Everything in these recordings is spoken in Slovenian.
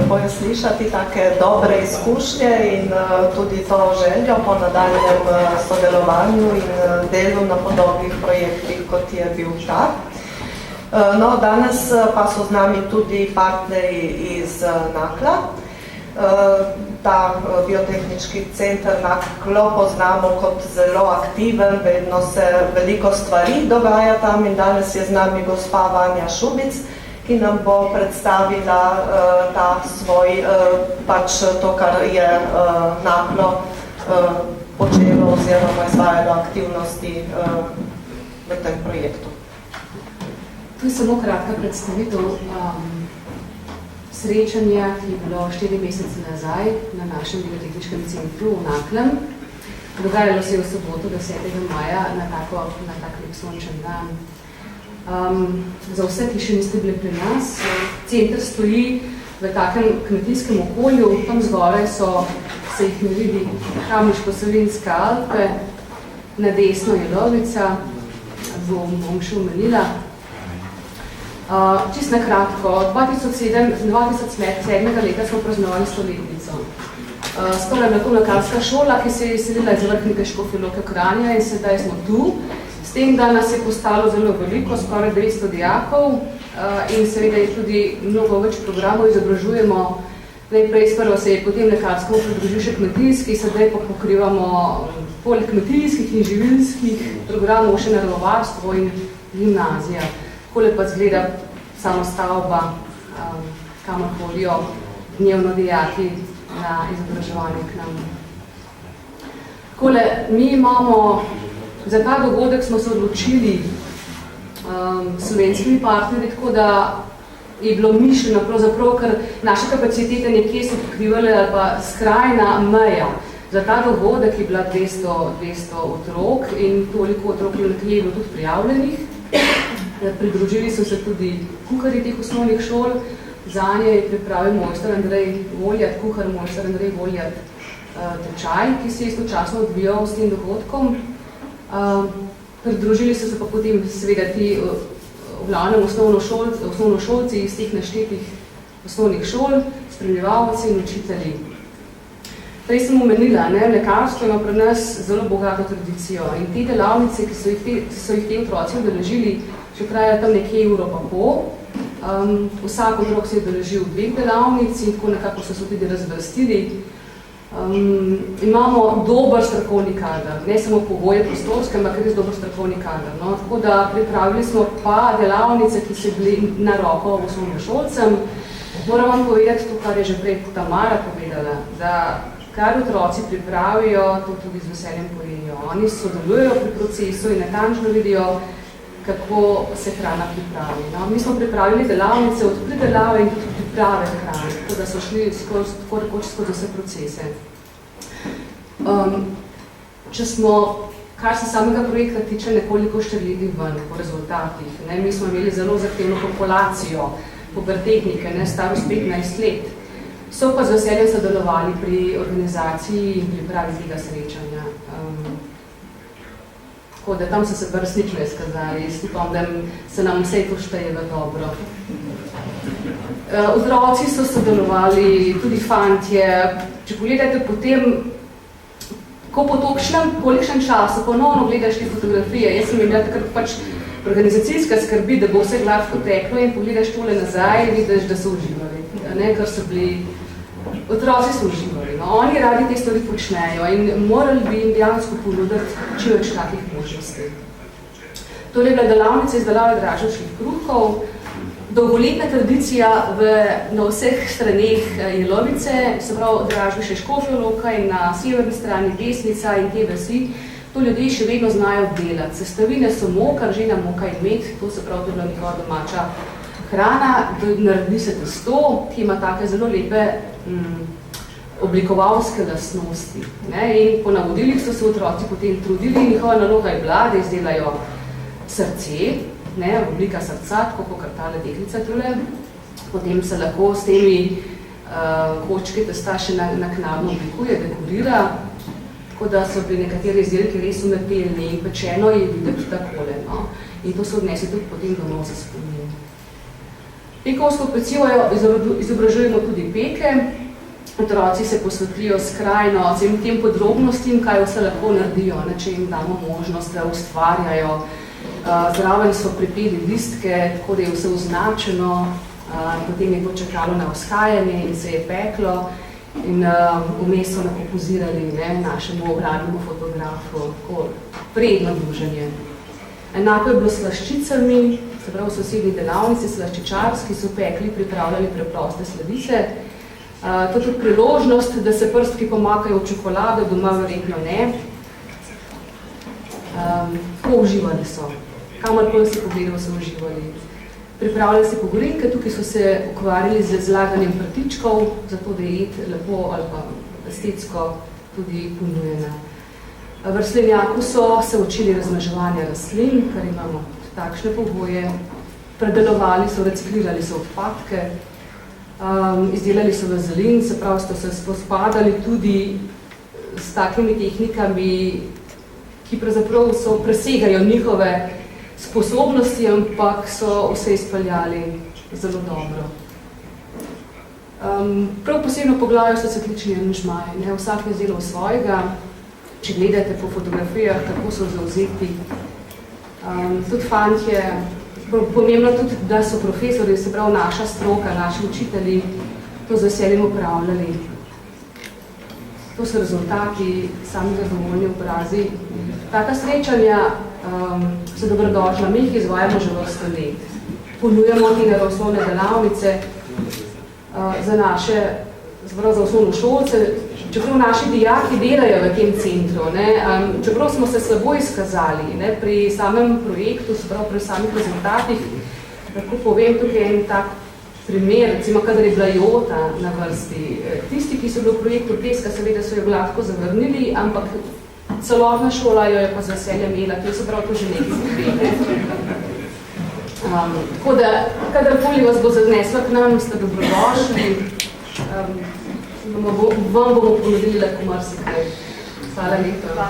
Bojo slišati take dobre izkušnje in tudi to željo po nadaljnjem sodelovanju in delu na podobnih projektih, kot je bil ta. No, danes pa so z nami tudi partnerji iz Nakla. Ta biotehnički center Naklo poznamo kot zelo aktiven, vedno se veliko stvari dogaja tam in danes je z nami gospa Vanja Šubic, ki nam bo predstavila ta svoj, pač to, kar je Naklo počelo oziroma izvajalo aktivnosti v tem projektu. To je samo kratka predstavitev srečanja, ki je bilo 4 mesece nazaj na našem biotehničkem centru v Naklem. Dogajalo se je v soboto 10. maja na tak lep sončen dan. Za vse, ki še niste bili pri nas, center stoji v takem kmetijskem okolju, tam zgoraj se jih ne vidi Kamniško-Savinjske Alpe, na desno je Lovica, bom še omenila. Čisto na kratko, 2007. leta smo praznovali stoletnico. Skoraj je bila to lokalska šola, ki se je izselila iz Vrhnike Škofje Loke Kranja in sedaj smo tu. S tem, da nas je postalo zelo veliko, skoraj 200 dijakov in seveda je tudi mnogo več programov izobražujemo. Najprej sprva se je potem lekarsko pridružil še kmetijski, sedaj pa pokrivamo poleg kmetijskih in živilskih programov še naravovarstvo in gimnazija. Takole pa zgleda sama stavba, kamor hodijo dnevno dijaki na izobraževanje k nam. Takole, mi imamo, za ta dogodek smo se odločili s slovenskimi partnerji, tako da je bilo mišljeno pravzaprav, ker naše kapacitete nekje so pokrivale ali pa skrajna meja. Za ta dogodek je bila 200 otrok in toliko otrok je bilo tudi prijavljenih. Pridružili so se tudi kuharji teh osnovnih šol. Zanje je pripravil mojster Andrej Voljat, kuhar mojster Andrej Voljat tečaj, ki se je istočasno odvijal s tem dogodkom. Pridružili so se pa potem seveda ti v glavnem osnovnošolci iz teh naštetih osnovnih šol, spremljevalci in učitelji. Prej sem omenila, lekarstvo ima pri nas zelo bogato tradicijo in te delavnice, ki so jih te otroci udeležili, še trajajo tam nekje uro pa pol. Vsak otrok se je udeležil 2 delavnic in tako nekako so se tudi razvrstili. Imamo dober strokovni kader, ne samo pogoje prostorske, ampak res dober strokovni kader. No? Tako da pripravili smo pa delavnice, ki so bili na roko osnovnošolcem. Moram vam povedati to, kar je že prej Tamara povedala, da kar otroci pripravijo, to tudi z veseljem pojejo. Oni sodelujejo pri procesu in natančno vidijo, kako se hrana pripravi. No, mi smo pripravili delavnice od pridelave in tudi priprave hrane, tako da so šli skozi vse procese. Če smo, kar se samega projekta tiče, nekoliko štrlili ven po rezultatih. Mi smo imeli zelo zahtevno populacijo pubertetnike, starost 15 let. So pa z veseljem sodelovali pri organizaciji in pripravi tega srečanja. Tako da tam so se pa resnično izkazali, upam, da se nam vse to šteje v dobro. Otroci so sodelovali, tudi fantje. Če pogledate potem, ko po tolikšnem času ponovno gledaš te fotografije, jaz sem imela takrat pač organizacijska skrbi, da bo vse gladko teklo in pogledaš tole nazaj in vidiš, da so uživali. Ker so bili, otroci so uživali. Oni radi te stvari počnejo in morali bi jim dejansko ponuditi čim več takih možnosti. To je bila delavnica izdelave dražničnih kruhkov, dolgoletna tradicija na vseh straneh Jelovice, se pravi Dražniške Škofje Loka in na severni strani Desnica in te vasi. To ljudje še vedno znajo delati. Sestavine so moka, ržena moka in med, to se pravi tudi njihova domača hrana, naredi se testo, ki ima take zelo lepe oblikovalske lastnosti. In po navodilih so se otroci potem trudili in njihova naloga je bila, da izdelajo srce, oblika srca, tako kot tale deklica tule. Potem se lahko s temi kočke testa še naknadno oblikuje, dekorira, tako da so bili nekateri izdelki res umetni in pečeno je videti takole. In to so odnesli tudi potem domov za spomin. Pekovsko pecivo izobražujemo tudi peke. Otroci se posvetlijo skrajno vsem tem podrobnostim, kaj vse lahko naredijo, če jim damo možnost, da ustvarjajo. Zraven so pripeli listke, tako da je vse označeno, potem je to čakalo na vzhajanje in se je peklo in vmes so nakopozirali našemu obradnemu fotografu, tako prijetno druženje. Enako je bilo s slaščicami, se pravi v sosednji delavnici slaščičarski so pekli, pripravljali preproste sladice. To je tudi priložnost, da se prstki pomakajo v čokolado, doma verjetno ne. Tako uživali so. Kamorkoli si pogledal, so uživali. Pripravljali se pogorinke, tukaj so se ukvarjali z zlaganjem prtičkov, zato da je jed lepo ali pa estetsko tudi ponujena. V rastlinjaku so se učili razmnoževanja rastlin, kar imamo takšne pogoje. Predelovali so, reciklirali so odpadke, izdelali so vazelin, se pravi, so se spospadali tudi s takimi tehnikami, ki pravzaprav presegajo njihove sposobnosti, ampak so vse izpeljali zelo dobro. Prav posebno poglavje so cvetlični aranžmaji. Vsak je zelo svojega. Če gledate po fotografijah, kako so zavzeti. Tudi fantje, pomembno tudi, da so profesori, se pravi naša stroka, naši učitelji, to z veseljem upravljali. To so rezultati, sami zadovoljni obrazi. Taka srečanja so dobrodošla, mi jih izvajamo že vrsto let. Ponujamo te naravoslovne delavnice za naše, za osnovnošolce, čeprav naši dijaki delajo v tem centru, čeprav smo se slabo izkazali pri samem projektu, pri samih rezultatih, lahko povem tukaj en tak primer, recimo, kadar je bila Jota na vrsti. Tisti, ki so bili v projektu Peska, seveda so jo gladko zavrnili, ampak celotna šola jo je pa z veseljem imela, ki so prav to že nekaj zgodili. Tako da, kadarkoli vas bo zaznesla k nam, ste dobrodošli. Vam bomo ponudili lahko marsikaj. Hvala lepa.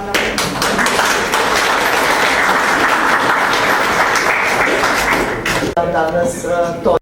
Danes to